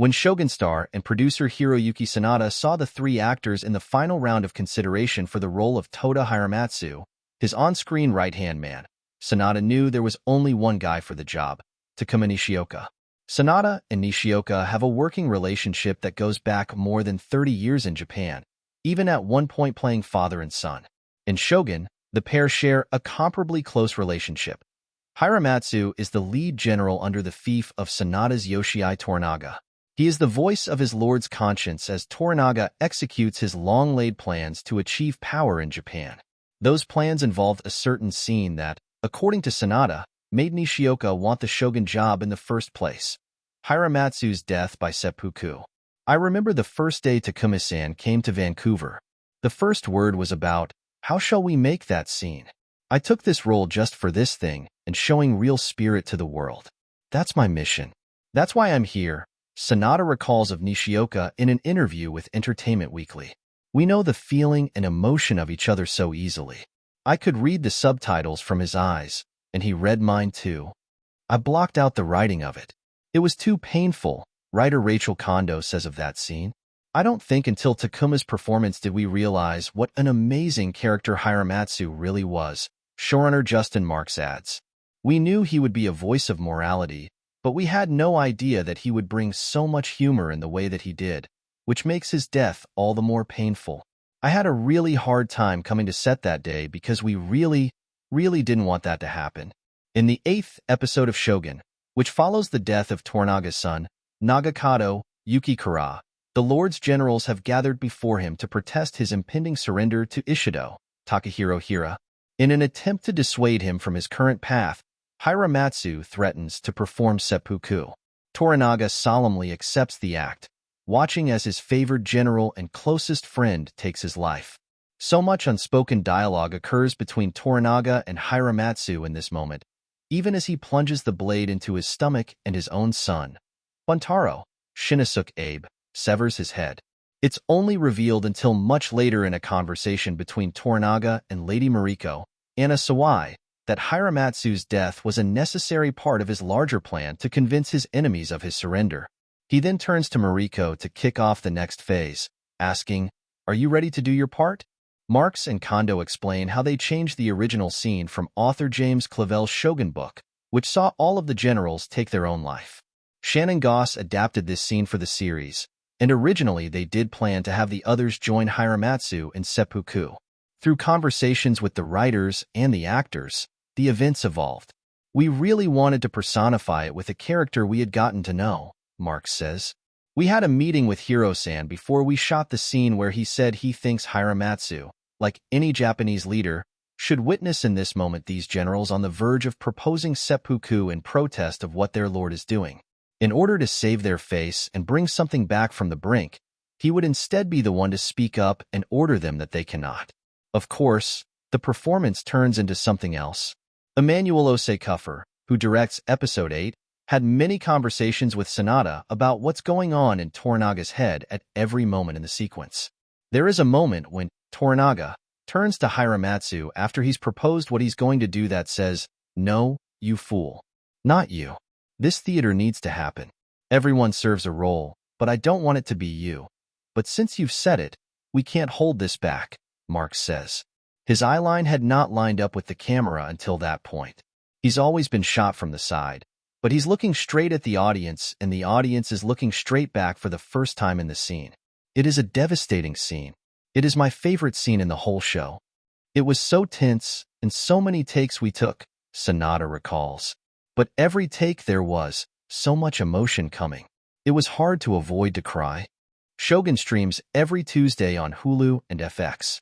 When Shōgun star and producer Hiroyuki Sanada saw the three actors in the final round of consideration for the role of Toda Hiromatsu, his on-screen right-hand man, Sanada knew there was only one guy for the job, Takuma Nishioka. Sanada and Nishioka have a working relationship that goes back more than 30 years in Japan, even at one point playing father and son. In Shōgun, the pair share a comparably close relationship. Hiromatsu is the lead general under the fief of Sanada's Yoshii Toranaga. He is the voice of his lord's conscience as Toranaga executes his long-laid plans to achieve power in Japan. Those plans involved a certain scene that, according to Sanada, made Nishioka want the Shōgun job in the first place: Hiromatsu's death by seppuku. I remember the first day Takuma-san came to Vancouver. The first word was about, how shall we make that scene? I took this role just for this thing and showing real spirit to the world. That's my mission. That's why I'm here, Sanada recalls of Nishioka in an interview with Entertainment Weekly. We know the feeling and emotion of each other so easily. I could read the subtitles from his eyes, and he read mine too. I blocked out the writing of it. It was too painful, writer Rachel Kondo says of that scene. I don't think until Takuma's performance did we realize what an amazing character Hiromatsu really was, showrunner Justin Marks adds. We knew he would be a voice of morality, but we had no idea that he would bring so much humor in the way that he did, which makes his death all the more painful. I had a really hard time coming to set that day because we really didn't want that to happen. In the 8th episode of Shōgun, which follows the death of Toranaga's son, Nagakado Yukikura, the Lord's generals have gathered before him to protest his impending surrender to Ishido, Takahiro Hira. In an attempt to dissuade him from his current path, Hiromatsu threatens to perform seppuku. Toranaga solemnly accepts the act, watching as his favored general and closest friend takes his life. So much unspoken dialogue occurs between Toranaga and Hiromatsu in this moment, even as he plunges the blade into his stomach and his own son, Buntaro, Shinosuke Abe, severs his head. It's only revealed until much later in a conversation between Toranaga and Lady Mariko, Anna Sawai, that Hiromatsu's death was a necessary part of his larger plan to convince his enemies of his surrender. He then turns to Mariko to kick off the next phase, asking, "Are you ready to do your part?" Marks and Kondo explain how they changed the original scene from author James Clavell's Shōgun book, which saw all of the generals take their own life. Shannon Goss adapted this scene for the series, and originally they did plan to have the others join Hiromatsu in seppuku. Through conversations with the writers and the actors, the events evolved. We really wanted to personify it with a character we had gotten to know, Marks says. We had a meeting with Hiro-san before we shot the scene where he said he thinks Hiromatsu, like any Japanese leader, should witness in this moment these generals on the verge of proposing seppuku in protest of what their lord is doing. In order to save their face and bring something back from the brink, he would instead be the one to speak up and order them that they cannot. Of course, the performance turns into something else. Emmanuel Osekuffer, who directs Episode 8, had many conversations with Sanada about what's going on in Toranaga's head at every moment in the sequence. There is a moment when Toranaga turns to Hiromatsu after he's proposed what he's going to do that says, "No, you fool. Not you. This theater needs to happen. Everyone serves a role, but I don't want it to be you. But since you've said it, we can't hold this back," Marks says. His eyeline had not lined up with the camera until that point. He's always been shot from the side, but he's looking straight at the audience, and the audience is looking straight back for the first time in the scene. It is a devastating scene. It is my favorite scene in the whole show. It was so tense, and so many takes we took, Sanada recalls. But every take there was so much emotion coming. It was hard to avoid to cry. Shōgun streams every Tuesday on Hulu and FX.